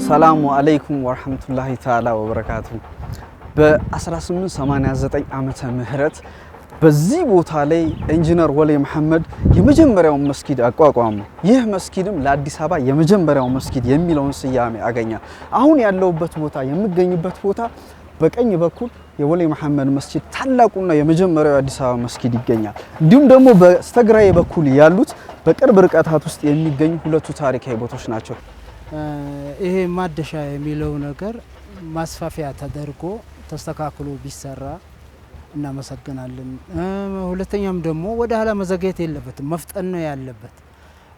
ሰላሙ አለይኩም ወራህመቱላሂ ተዓላ ወበረካቱ። በ1889 ዓመተ ምህረት በዚህ ቦታ ላይ ኢንጂነር ወሌ መሐመድ የመጀመሪያውን መስጊድ አቋቋሙ። ይህ መስጊድም ለአዲስ አበባ የመጀመሪያው መስጊድ የሚለውን ስያሜ አገኘ። አሁን ያለውበት ቦታ የምገኝበት ቦታ በቀኝ በኩል የወሌ መሐመድ መስጊድ ታላቁና የመጀመሪያው አዲስ አበባ መስጊድ ይገኛል። እንዲሁም ደግሞ በስተግራዬ በኩል ያሉት በቅርብ ርቀታት ውስጥ የሚገኙ ሁለቱ ታሪካዊ ቦታዎች ናቸው። ይሄ ማደሻ የሚለው ነገር ማስፋፊያ ተደርጎ ተስተካክሎ ቢሰራ እናመሰግናለን። ሁለተኛም ደግሞ ወደ ኋላ መዘግየት የለበትም፣ መፍጠን ነው ያለበት፣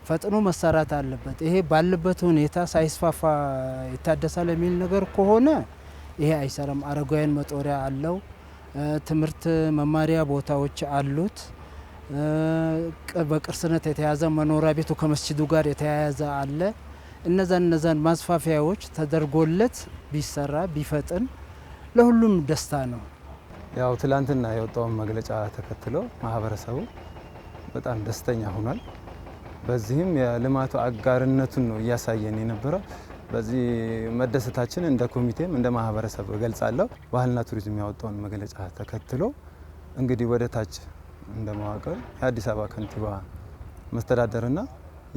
ፈጥኖ መሰራት አለበት። ይሄ ባለበት ሁኔታ ሳይስፋፋ ይታደሳል የሚል ነገር ከሆነ ይሄ አይሰራም። አረጋውያን መጦሪያ አለው፣ ትምህርት መማሪያ ቦታዎች አሉት፣ በቅርስነት የተያዘ መኖሪያ ቤቱ ከመስጂዱ ጋር የተያያዘ አለ። እነዛን ማስፋፊያዎች ተደርጎለት ቢሰራ ቢፈጥን ለሁሉም ደስታ ነው። ያው ትላንትና የወጣውን መግለጫ ተከትሎ ማህበረሰቡ በጣም ደስተኛ ሆኗል። በዚህም የልማቱ አጋርነቱን ነው እያሳየን የነበረው። በዚህ መደሰታችን እንደ ኮሚቴም እንደ ማህበረሰብ እገልጻለሁ። ባህልና ቱሪዝም ያወጣውን መግለጫ ተከትሎ እንግዲህ ወደ ታች እንደማዋቀር የአዲስ አበባ ከንቲባ መስተዳደርና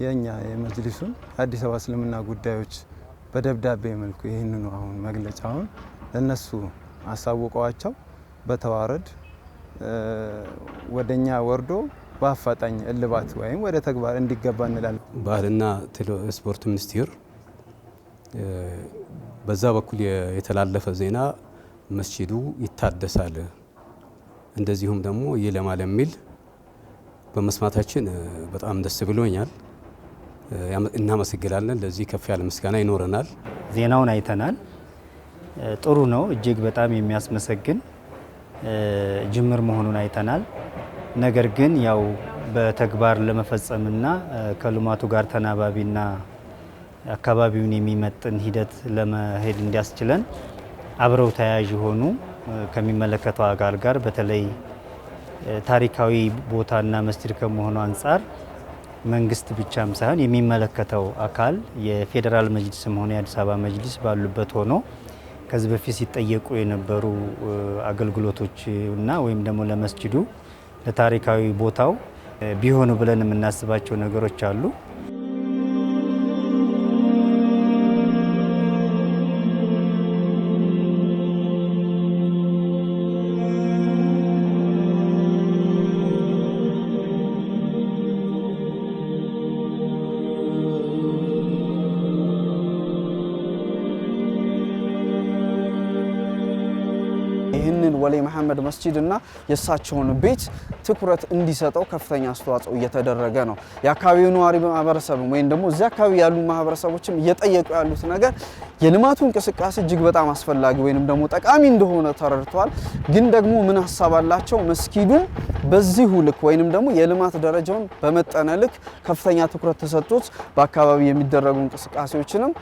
የኛ የመጅሊሱን የአዲስ አበባ እስልምና ጉዳዮች በደብዳቤ መልኩ ይህንኑ አሁን መግለጫውን ለነሱ አሳውቀዋቸው በተዋረድ ወደኛ ወርዶ በአፋጣኝ እልባት ወይም ወደ ተግባር እንዲገባ እንላለን። ባህልና ስፖርት ሚኒስቴር በዛ በኩል የተላለፈ ዜና መስጂዱ ይታደሳል እንደዚሁም ደግሞ ይለማል የሚል በመስማታችን በጣም ደስ ብሎኛል። እናመሰግናለን። ለዚህ ከፍ ያለ ምስጋና ይኖረናል። ዜናውን አይተናል። ጥሩ ነው። እጅግ በጣም የሚያስመሰግን ጅምር መሆኑን አይተናል። ነገር ግን ያው በተግባር ለመፈጸምና ከልማቱ ጋር ተናባቢና አካባቢውን የሚመጥን ሂደት ለመሄድ እንዲያስችለን አብረው ተያያዥ ሆኑ ከሚመለከተው አካል ጋር በተለይ ታሪካዊ ቦታና መስጂድ ከመሆኑ አንጻር መንግስት ብቻም ሳይሆን የሚመለከተው አካል የፌዴራል መጅሊስም ሆነ የአዲስ አበባ መጅሊስ ባሉበት ሆኖ ከዚህ በፊት ሲጠየቁ የነበሩ አገልግሎቶች እና ወይም ደግሞ ለመስጂዱ ለታሪካዊ ቦታው ቢሆኑ ብለን የምናስባቸው ነገሮች አሉ። ይህንን ወሌ መሐመድ መስጂድና የእሳቸውን ቤት ትኩረት እንዲሰጠው ከፍተኛ አስተዋጽኦ እየተደረገ ነው። የአካባቢው ነዋሪ ማህበረሰብ ወይም ደግሞ እዚያ አካባቢ ያሉ ማህበረሰቦችም እየጠየቁ ያሉት ነገር የልማቱ እንቅስቃሴ እጅግ በጣም አስፈላጊ ወይንም ደግሞ ጠቃሚ እንደሆነ ተረድተዋል። ግን ደግሞ ምን ሐሳብ አላቸው? መስጊዱን በዚሁ ልክ ወይንም ደግሞ የልማት ደረጃውን በመጠነ ልክ ከፍተኛ ትኩረት ተሰጥቶት በአካባቢ የሚደረጉ እንቅስቃሴዎችንም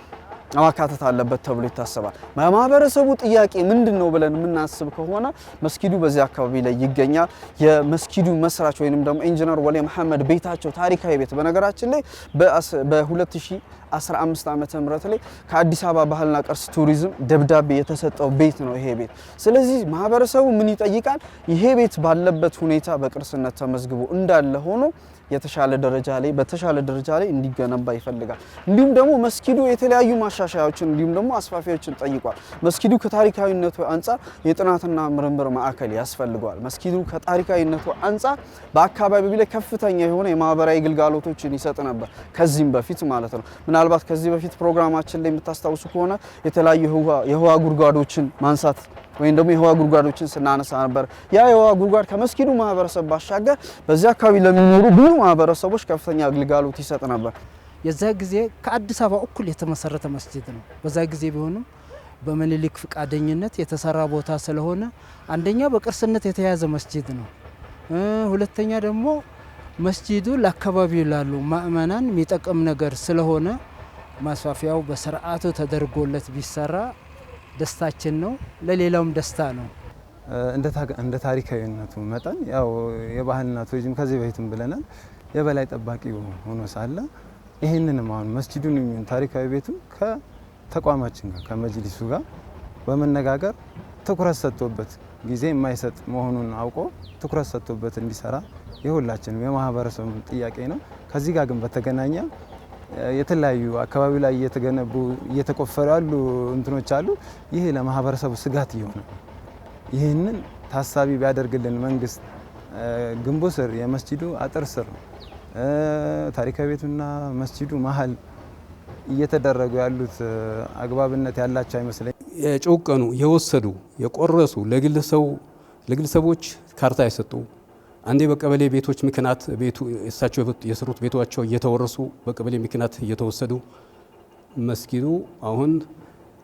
ማካተት አለበት ተብሎ ይታሰባል። ማህበረሰቡ ጥያቄ ምንድነው ብለን የምናስብ ከሆነ መስጊዱ በዚህ አካባቢ ላይ ይገኛል። የመስጊዱ መስራች ወይንም ደግሞ ኢንጂነር ወሌ መሐመድ ቤታቸው ታሪካዊ ቤት በነገራችን ላይ በ2015 ዓመተ ምህረት ላይ ከአዲስ አበባ ባህልና ቅርስ ቱሪዝም ደብዳቤ የተሰጠው ቤት ነው ይሄ ቤት። ስለዚህ ማህበረሰቡ ምን ይጠይቃል? ይሄ ቤት ባለበት ሁኔታ በቅርስነት ተመዝግቦ እንዳለ ሆኖ የተሻለ ደረጃ ላይ በተሻለ ደረጃ ላይ እንዲገነባ ይፈልጋል። እንዲሁም ደግሞ መስጊዱ የተለያዩ ማሻሻያዎችን እንዲሁም ደግሞ አስፋፊዎችን ጠይቋል። መስጊዱ ከታሪካዊነቱ አንፃር የጥናትና ምርምር ማዕከል ያስፈልገዋል። መስጊዱ ከታሪካዊነቱ አንፃር በአካባቢው ላይ ከፍተኛ የሆነ የማህበራዊ ግልጋሎቶችን ይሰጥ ነበር ከዚህም በፊት ማለት ነው። ምናልባት ከዚህ በፊት ፕሮግራማችን ላይ የምታስታውሱ ከሆነ የተለያዩ የውሃ ጉድጓዶችን ማንሳት ወይም ደግሞ የውሃ ጉድጓዶችን ስናነሳ ነበር። ያ የውሃ ጉድጓድ ከመስጊዱ ማህበረሰብ ባሻገር በዚህ አካባቢ ለሚኖሩ ብዙ ማህበረሰቦች ከፍተኛ አገልግሎት ይሰጥ ነበር። የዛ ጊዜ ከአዲስ አበባ እኩል የተመሰረተ መስጂድ ነው። በዛ ጊዜ ቢሆንም በምኒልክ ፍቃደኝነት የተሰራ ቦታ ስለሆነ አንደኛ በቅርስነት የተያዘ መስጂድ ነው። ሁለተኛ ደግሞ መስጂዱ ለአካባቢው ላሉ ማእመናን የሚጠቅም ነገር ስለሆነ ማስፋፊያው በስርዓቱ ተደርጎለት ቢሰራ ደስታችን ነው፣ ለሌላውም ደስታ ነው። እንደ ታሪካዊነቱ መጠን ያው የባህልና ቱሪዝም ከዚህ በፊትም ብለናል የበላይ ጠባቂ ሆኖ ሳለ ይህንንም አሁን መስጂዱን ታሪካዊ ቤቱን ከተቋማችን ጋር ከመጅሊሱ ጋር በመነጋገር ትኩረት ሰጥቶበት ጊዜ የማይሰጥ መሆኑን አውቆ ትኩረት ሰጥቶበት እንዲሰራ የሁላችንም የማህበረሰቡ ጥያቄ ነው። ከዚህ ጋር ግን በተገናኘ የተለያዩ አካባቢ ላይ እየተገነቡ እየተቆፈሩ ያሉ እንትኖች አሉ። ይሄ ለማህበረሰቡ ስጋት እየሆነ ይህንን ታሳቢ ቢያደርግልን መንግስት ግንቡ ስር የመስጂዱ አጥር ስር ታሪካዊ ቤቱና መስጂዱ መሀል እየተደረጉ ያሉት አግባብነት ያላቸው አይመስለኝ። የጨውቀኑ የወሰዱ የቆረሱ ለግለሰቦች ካርታ የሰጡ አንዴ በቀበሌ ቤቶች ምክንያት ቤቱ እሳቸው የሰሩት ቤቷቸው እየተወረሱ በቀበሌ ምክንያት እየተወሰዱ መስጊዱ አሁን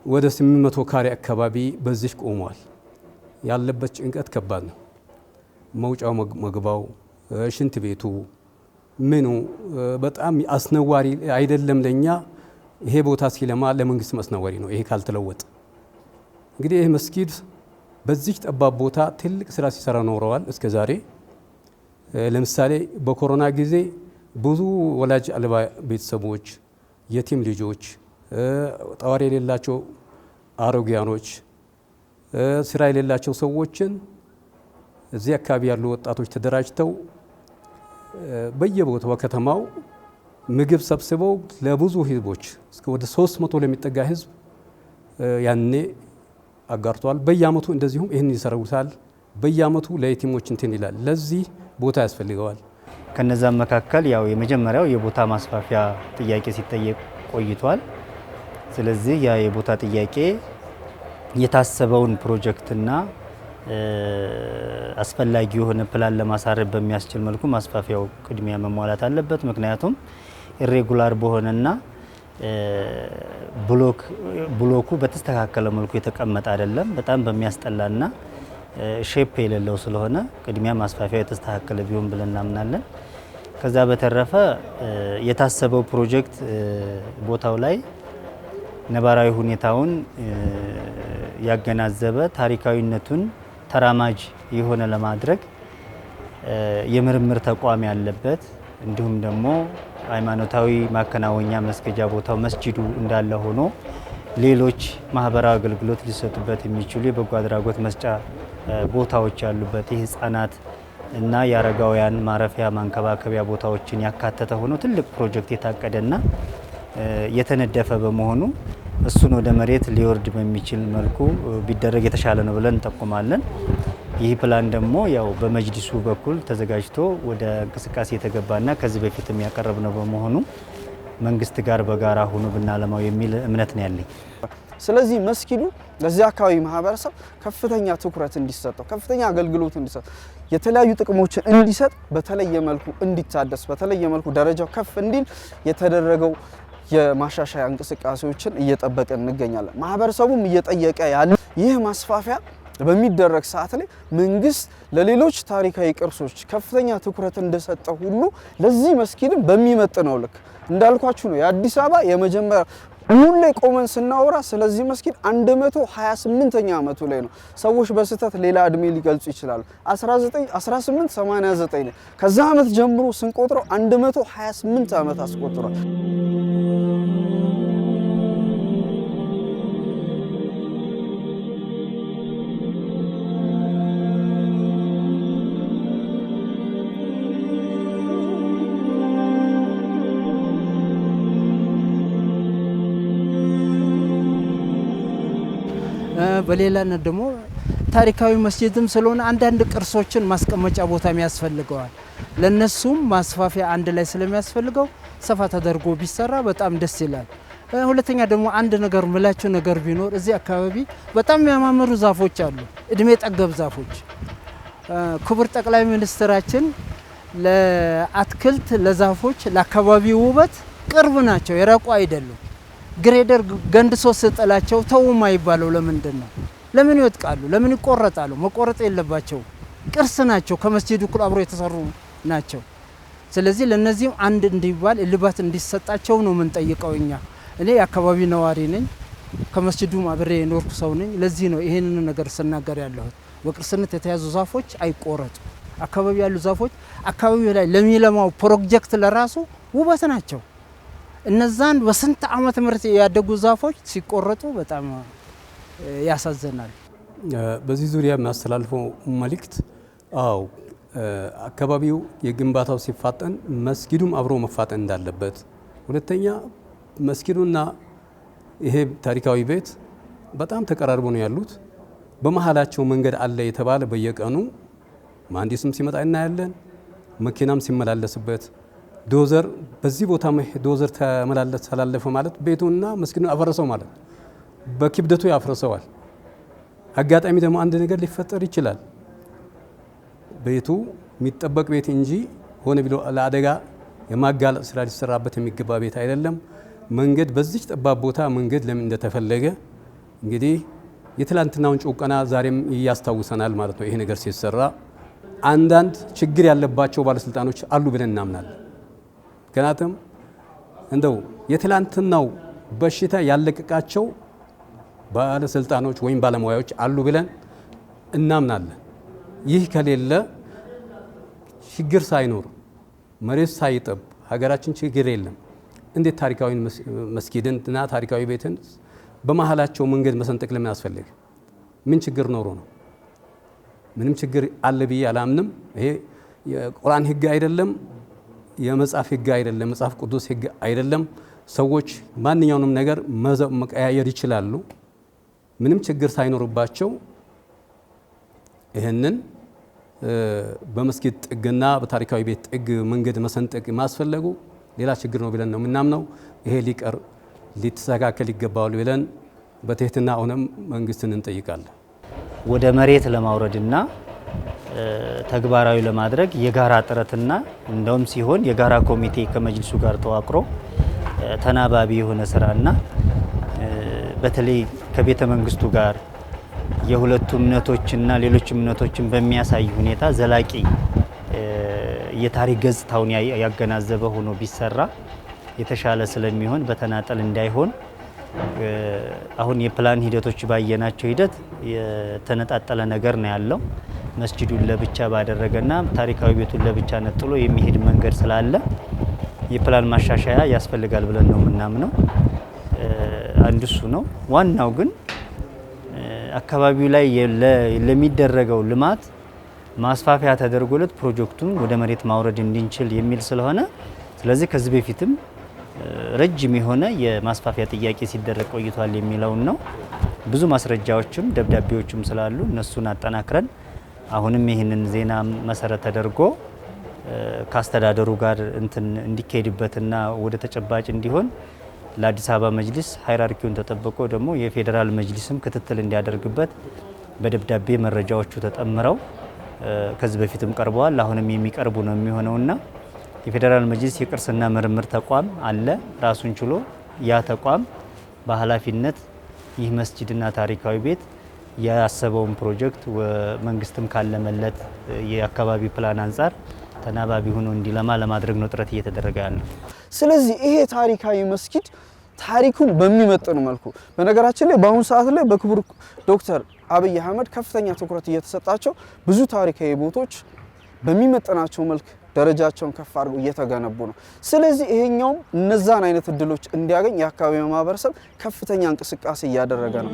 ወደ 800 ካሬ አካባቢ በዚህ ቆሟል። ያለበት ጭንቀት ከባድ ነው። መውጫው መግባው፣ ሽንት ቤቱ ምኑ በጣም አስነዋሪ አይደለም ለኛ። ይሄ ቦታ ሲለማ ለመንግስት አስነዋሪ ነው። ይሄ ካልተለወጠ እንግዲህ ይሄ መስጊድ በዚህ ጠባብ ቦታ ትልቅ ስራ ሲሰራ ኖረዋል እስከ ዛሬ። ለምሳሌ በኮሮና ጊዜ ብዙ ወላጅ አልባ ቤተሰቦች፣ የቲም ልጆች፣ ጠዋሪ የሌላቸው አሮጊያኖች፣ ስራ የሌላቸው ሰዎችን እዚህ አካባቢ ያሉ ወጣቶች ተደራጅተው በየቦታው በከተማው ምግብ ሰብስበው ለብዙ ህዝቦች እስከ ወደ 300 ለሚጠጋ ህዝብ ያኔ አጋርቷል። በየአመቱ እንደዚሁም ይህን ይሰሩታል። በየአመቱ ለየቲሞች እንትን ይላል። ለዚህ ቦታ ያስፈልገዋል። ከነዛም መካከል ያው የመጀመሪያው የቦታ ማስፋፊያ ጥያቄ ሲጠየቅ ቆይቷል። ስለዚህ ያ የቦታ ጥያቄ የታሰበውን ፕሮጀክትና አስፈላጊ የሆነ ፕላን ለማሳረፍ በሚያስችል መልኩ ማስፋፊያው ቅድሚያ መሟላት አለበት። ምክንያቱም ኢሬጉላር በሆነና ብሎኩ በተስተካከለ መልኩ የተቀመጠ አይደለም። በጣም በሚያስጠላና ሼፕ የሌለው ስለሆነ ቅድሚያ ማስፋፊያው የተስተካከለ ቢሆን ብለን እናምናለን። ከዛ በተረፈ የታሰበው ፕሮጀክት ቦታው ላይ ነባራዊ ሁኔታውን ያገናዘበ ታሪካዊነቱን ተራማጅ የሆነ ለማድረግ የምርምር ተቋም ያለበት እንዲሁም ደግሞ ሃይማኖታዊ ማከናወኛ መስገጃ ቦታው መስጂዱ እንዳለ ሆኖ ሌሎች ማህበራዊ አገልግሎት ሊሰጡበት የሚችሉ የበጎ አድራጎት መስጫ ቦታዎች ያሉበት የህፃናት እና የአረጋውያን ማረፊያ ማንከባከቢያ ቦታዎችን ያካተተ ሆኖ ትልቅ ፕሮጀክት የታቀደና የተነደፈ በመሆኑ እሱን ወደ መሬት ሊወርድ በሚችል መልኩ ቢደረግ የተሻለ ነው ብለን እንጠቁማለን። ይህ ፕላን ደግሞ ያው በመጅሊሱ በኩል ተዘጋጅቶ ወደ እንቅስቃሴ የተገባና ከዚህ በፊትም ያቀረብነው በመሆኑ መንግስት ጋር በጋራ ሆኖ ብናለማው የሚል እምነት ነው ያለኝ። ስለዚህ መስጊዱ ለዚህ አካባቢ ማህበረሰብ ከፍተኛ ትኩረት እንዲሰጠው፣ ከፍተኛ አገልግሎት እንዲሰጥ፣ የተለያዩ ጥቅሞችን እንዲሰጥ፣ በተለየ መልኩ እንዲታደስ፣ በተለየ መልኩ ደረጃው ከፍ እንዲል የተደረገው የማሻሻያ እንቅስቃሴዎችን እየጠበቀን እንገኛለን። ማህበረሰቡም እየጠየቀ ያለ ይህ ማስፋፊያ በሚደረግ ሰዓት ላይ መንግስት ለሌሎች ታሪካዊ ቅርሶች ከፍተኛ ትኩረት እንደሰጠ ሁሉ ለዚህ መስጊድም በሚመጥነው ልክ እንዳልኳችሁ ነው። የአዲስ አበባ የመጀመሪያ አሁን ላይ ቆመን ስናወራ ስለዚህ መስጊድ 128ኛ ዓመቱ ላይ ነው። ሰዎች በስህተት ሌላ እድሜ ሊገልጹ ይችላሉ። 1889 ነው። ከዛ ዓመት ጀምሮ ስንቆጥረው 128 ዓመት አስቆጥሯል። በሌላነት ደግሞ ታሪካዊ መስጂድም ስለሆነ አንዳንድ ቅርሶችን ማስቀመጫ ቦታ ያስፈልገዋል። ለነሱም ማስፋፊያ አንድ ላይ ስለሚያስፈልገው ሰፋ ተደርጎ ቢሰራ በጣም ደስ ይላል። ሁለተኛ ደግሞ አንድ ነገር ምላቸው ነገር ቢኖር እዚህ አካባቢ በጣም የሚያማምሩ ዛፎች አሉ፣ እድሜ ጠገብ ዛፎች። ክቡር ጠቅላይ ሚኒስትራችን ለአትክልት ለዛፎች ለአካባቢ ውበት ቅርብ ናቸው፣ የራቁ አይደሉም። ግሬደር ገንድሶ ስጥላቸው ተው ማይባለው ለምንድን ነው? ለምን ይወጥቃሉ? ለምን ይቆረጣሉ? መቆረጥ የለባቸው፣ ቅርስ ናቸው፣ ከመስጂዱ እኩል አብሮ የተሰሩ ናቸው። ስለዚህ ለነዚህም አንድ እንዲባል እልባት እንዲሰጣቸው ነው የምንጠይቀው እኛ። እኔ የአካባቢ ነዋሪ ነኝ፣ ከመስጂዱም አብሬ የኖርኩ ሰው ነኝ። ለዚህ ነው ይሄንን ነገር ስናገር ያለሁት። በቅርስነት የተያዙ ዛፎች አይቆረጡ። አካባቢ ያሉ ዛፎች አካባቢው ላይ ለሚለማው ፕሮጀክት ለራሱ ውበት ናቸው። እነዛን በስንት ዓመት ምርት ያደጉ ዛፎች ሲቆረጡ በጣም ያሳዝናል። በዚህ ዙሪያ የሚያስተላልፈው መልእክት አካባቢው የግንባታው ሲፋጠን መስጊዱም አብሮ መፋጠን እንዳለበት፣ ሁለተኛ መስጊዱና ይሄ ታሪካዊ ቤት በጣም ተቀራርቦ ነው ያሉት። በመሃላቸው መንገድ አለ የተባለ በየቀኑ መሀንዲስም ሲመጣ እናያለን፣ መኪናም ሲመላለስበት፣ ዶዘር በዚህ ቦታ ዶዘር ተላለፈ ማለት ቤቱና መስጊዱን አፈረሰው ማለት በክብደቱ ያፍረሰዋል። አጋጣሚ ደግሞ አንድ ነገር ሊፈጠር ይችላል። ቤቱ የሚጠበቅ ቤት እንጂ ሆነ ብሎ ለአደጋ የማጋለጥ ስራ ሊሰራበት የሚገባ ቤት አይደለም። መንገድ በዚህ ጠባብ ቦታ መንገድ ለምን እንደተፈለገ እንግዲህ የትላንትናውን ጭቆና ዛሬም ያስታውሰናል ማለት ነው። ይሄ ነገር ሲሰራ አንዳንድ ችግር ያለባቸው ባለስልጣኖች አሉ ብለን እናምናለን። ምክንያቱም እንደው የትላንትናው በሽታ ያለቀቃቸው ባለስልጣኖች ወይም ባለሙያዎች አሉ ብለን እናምናለን። ይህ ከሌለ ችግር ሳይኖር መሬት ሳይጠብ ሀገራችን ችግር የለም። እንዴት ታሪካዊ መስጊድንና ታሪካዊ ቤትን በመሃላቸው መንገድ መሰንጠቅ ለምን አስፈለገ? ምን ችግር ኖሮ ነው? ምንም ችግር አለ ብዬ አላምንም። ይሄ የቁርአን ህግ አይደለም፣ የመጽሐፍ ህግ አይደለም፣ መጽሐፍ ቅዱስ ህግ አይደለም። ሰዎች ማንኛውንም ነገር መቀያየር ይችላሉ። ምንም ችግር ሳይኖርባቸው ይህንን በመስጊድ ጥግና በታሪካዊ ቤት ጥግ መንገድ መሰንጠቅ ማስፈለጉ ሌላ ችግር ነው ብለን ነው የምናምነው። ይሄ ሊቀር ሊተስተካከል ይገባዋል ብለን በትህትና ሆነም መንግስትን እንጠይቃለን። ወደ መሬት ለማውረድና ተግባራዊ ለማድረግ የጋራ ጥረትና እንደውም ሲሆን የጋራ ኮሚቴ ከመጅልሱ ጋር ተዋቅሮ ተናባቢ የሆነ ስራና በተለይ ከቤተ መንግስቱ ጋር የሁለቱ እምነቶችና ሌሎች እምነቶችን በሚያሳይ ሁኔታ ዘላቂ የታሪክ ገጽታውን ያገናዘበ ሆኖ ቢሰራ የተሻለ ስለሚሆን በተናጠል እንዳይሆን አሁን የፕላን ሂደቶች ባየናቸው ሂደት የተነጣጠለ ነገር ነው ያለው። መስጂዱን ለብቻ ባደረገና ታሪካዊ ቤቱን ለብቻ ነጥሎ የሚሄድ መንገድ ስላለ የፕላን ማሻሻያ ያስፈልጋል ብለን ነው የምናምነው። አንዱ እሱ ነው። ዋናው ግን አካባቢው ላይ ለሚደረገው ልማት ማስፋፊያ ተደርጎለት ፕሮጀክቱን ወደ መሬት ማውረድ እንድንችል የሚል ስለሆነ ስለዚህ ከዚህ በፊትም ረጅም የሆነ የማስፋፊያ ጥያቄ ሲደረግ ቆይቷል የሚለውን ነው። ብዙ ማስረጃዎችም ደብዳቤዎችም ስላሉ እነሱን አጠናክረን አሁንም ይህንን ዜና መሰረት ተደርጎ ከአስተዳደሩ ጋር እንዲካሄድበትና ወደ ተጨባጭ እንዲሆን ለአዲስ አበባ መጅሊስ ሃይራርኪውን ተጠብቆ ደግሞ የፌዴራል መጅሊስም ክትትል እንዲያደርግበት በደብዳቤ መረጃዎቹ ተጠምረው ከዚህ በፊትም ቀርበዋል። አሁንም የሚቀርቡ ነው የሚሆነውና የፌዴራል መጅሊስ የቅርስና ምርምር ተቋም አለ ራሱን ችሎ። ያ ተቋም በኃላፊነት ይህ መስጂድና ታሪካዊ ቤት ያሰበውን ፕሮጀክት መንግስትም ካለመለት የአካባቢ ፕላን አንጻር ተናባቢ ሆኖ እንዲለማ ለማድረግ ነው ጥረት እየተደረገ ያለው። ስለዚህ ይሄ ታሪካዊ መስጊድ ታሪኩን በሚመጥን መልኩ በነገራችን ላይ በአሁኑ ሰዓት ላይ በክቡር ዶክተር አብይ አህመድ ከፍተኛ ትኩረት እየተሰጣቸው ብዙ ታሪካዊ ቦታዎች በሚመጥናቸው መልክ ደረጃቸውን ከፍ አድርገው እየተገነቡ ነው። ስለዚህ ይሄኛውም እነዛን አይነት እድሎች እንዲያገኝ የአካባቢው ማህበረሰብ ከፍተኛ እንቅስቃሴ እያደረገ ነው።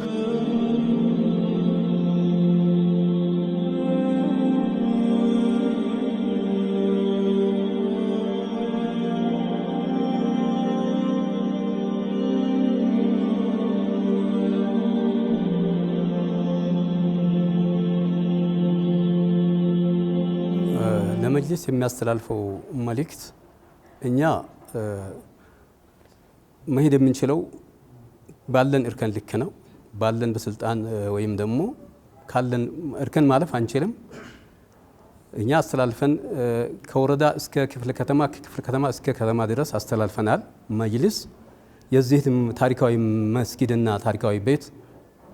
ለመጅሊስ የሚያስተላልፈው መልእክት እኛ መሄድ የምንችለው ባለን እርከን ልክ ነው። ባለን በስልጣን ወይም ደግሞ ካለን እርከን ማለፍ አንችልም። እኛ አስተላልፈን ከወረዳ እስከ ክፍለ ከተማ ከክፍለ ከተማ እስከ ከተማ ድረስ አስተላልፈናል። መጅሊስ የዚህ ታሪካዊ መስጊድና ታሪካዊ ቤት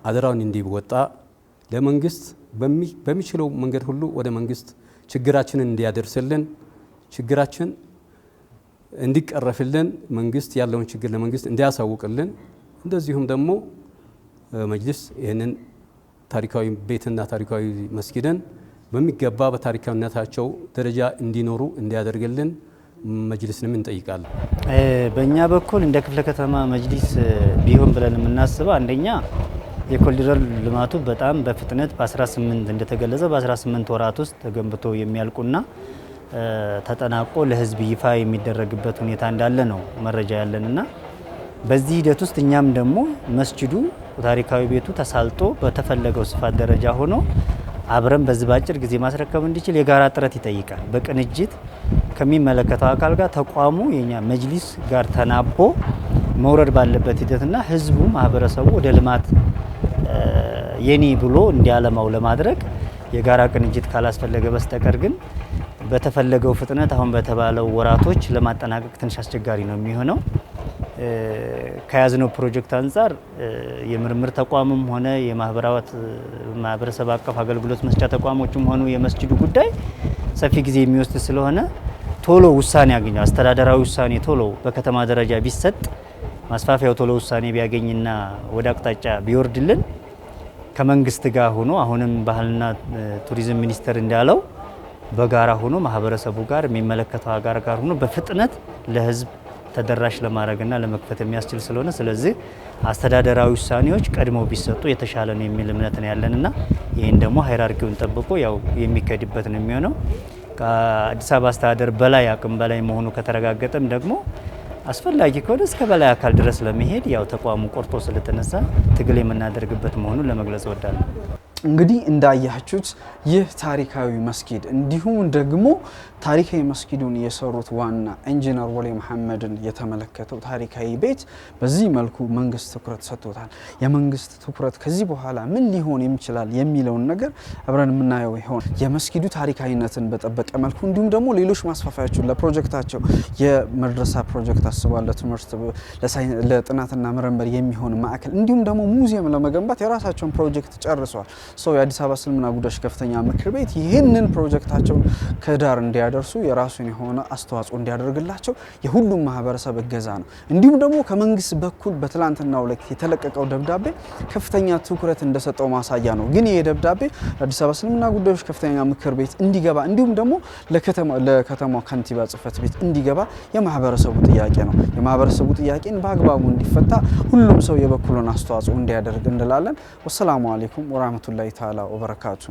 አደራውን እንዲወጣ ለመንግስት በሚችለው መንገድ ሁሉ ወደ መንግስት ችግራችንን እንዲያደርስልን ችግራችን እንዲቀረፍልን መንግስት ያለውን ችግር ለመንግስት እንዲያሳውቅልን እንደዚሁም ደግሞ መጅሊስ ይህንን ታሪካዊ ቤትና ታሪካዊ መስጊድን በሚገባ በታሪካዊነታቸው ደረጃ እንዲኖሩ እንዲያደርግልን መጅሊስንም እንጠይቃለን። በእኛ በኩል እንደ ክፍለ ከተማ መጅሊስ ቢሆን ብለን የምናስበው አንደኛ የኮሪደር ልማቱ በጣም በፍጥነት በ18 እንደተገለጸ በ18 ወራት ውስጥ ተገንብቶ የሚያልቁና ተጠናቆ ለህዝብ ይፋ የሚደረግበት ሁኔታ እንዳለ ነው መረጃ ያለንና በዚህ ሂደት ውስጥ እኛም ደግሞ መስጂዱ ታሪካዊ ቤቱ ተሳልጦ በተፈለገው ስፋት ደረጃ ሆኖ አብረን በዚህ ባጭር ጊዜ ማስረከብ እንዲችል የጋራ ጥረት ይጠይቃል። በቅንጅት ከሚመለከተው አካል ጋር ተቋሙ የኛ መጅሊስ ጋር ተናቦ መውረድ ባለበት ሂደትና ህዝቡ ማህበረሰቡ ወደ ልማት የኔ ብሎ እንዲያለማው ለማድረግ የጋራ ቅንጅት ካላስፈለገ በስተቀር ግን በተፈለገው ፍጥነት አሁን በተባለው ወራቶች ለማጠናቀቅ ትንሽ አስቸጋሪ ነው የሚሆነው። ከያዝነው ፕሮጀክት አንጻር የምርምር ተቋምም ሆነ የማህበረሰብ አቀፍ አገልግሎት መስጫ ተቋሞችም ሆኑ የመስጂዱ ጉዳይ ሰፊ ጊዜ የሚወስድ ስለሆነ ቶሎ ውሳኔ ያገኛል። አስተዳደራዊ ውሳኔ ቶሎ በከተማ ደረጃ ቢሰጥ ማስፋፊያው ቶሎ ውሳኔ ቢያገኝና ወደ አቅጣጫ ቢወርድልን ከመንግስት ጋር ሆኖ አሁንም ባህልና ቱሪዝም ሚኒስቴር እንዳለው በጋራ ሆኖ ማህበረሰቡ ጋር የሚመለከተው አጋር ጋር ሆኖ በፍጥነት ለህዝብ ተደራሽ ለማድረግና ለመክፈት የሚያስችል ስለሆነ ስለዚህ አስተዳደራዊ ውሳኔዎች ቀድሞ ቢሰጡ የተሻለ ነው የሚል እምነት ነው ያለንና ይህን ደግሞ ሃይራርኪውን ጠብቆ ያው የሚከድበት ነው የሚሆነው። ከአዲስ አበባ አስተዳደር በላይ አቅም በላይ መሆኑ ከተረጋገጠም ደግሞ አስፈላጊ ከሆነ እስከ በላይ አካል ድረስ ለመሄድ ያው ተቋሙ ቆርጦ ስለተነሳ ትግል የምናደርግበት መሆኑን ለመግለጽ እወዳለሁ። እንግዲህ እንዳያችሁት ይህ ታሪካዊ መስጊድ እንዲሁም ደግሞ ታሪካዊ መስጊዱን የሰሩት ዋና ኢንጂነር ወሊ መሐመድን የተመለከተው ታሪካዊ ቤት በዚህ መልኩ መንግስት ትኩረት ሰጥቶታል። የመንግስት ትኩረት ከዚህ በኋላ ምን ሊሆን ይችላል የሚለውን ነገር አብረን የምናየው ይሆን። የመስጊዱ ታሪካዊነትን በጠበቀ መልኩ እንዲሁም ደግሞ ሌሎች ማስፋፋያቸውን ለፕሮጀክታቸው የመድረሳ ፕሮጀክት አስቧል። ለትምህርት ለጥናትና ምርምር የሚሆን ማዕከል እንዲሁም ደግሞ ሙዚየም ለመገንባት የራሳቸውን ፕሮጀክት ጨርሰዋል። የአዲስ አበባ እስልምና ጉዳዮች ከፍተኛ ምክር ቤት ይህንን ፕሮጀክታቸውን ከዳር እንዲያደርሱ የራሱን የሆነ አስተዋጽኦ እንዲያደርግላቸው የሁሉም ማህበረሰብ እገዛ ነው። እንዲሁም ደግሞ ከመንግስት በኩል በትላንትናው ዕለት የተለቀቀው ደብዳቤ ከፍተኛ ትኩረት እንደሰጠው ማሳያ ነው። ግን ይሄ ደብዳቤ ለአዲስ አበባ እስልምና ጉዳዮች ከፍተኛ ምክር ቤት እንዲገባ እንዲሁም ደግሞ ለከተማው ከንቲባ ጽህፈት ቤት እንዲገባ የማህበረሰቡ ጥያቄ ነው። የማህበረሰቡ ጥያቄን በአግባቡ እንዲፈታ ሁሉም ሰው የበኩሉን አስተዋጽኦ እንዲያደርግ እንላለን። ወሰላሙ አለይኩም ወራህመቱላሂ ተዓላ ወበረካቱ።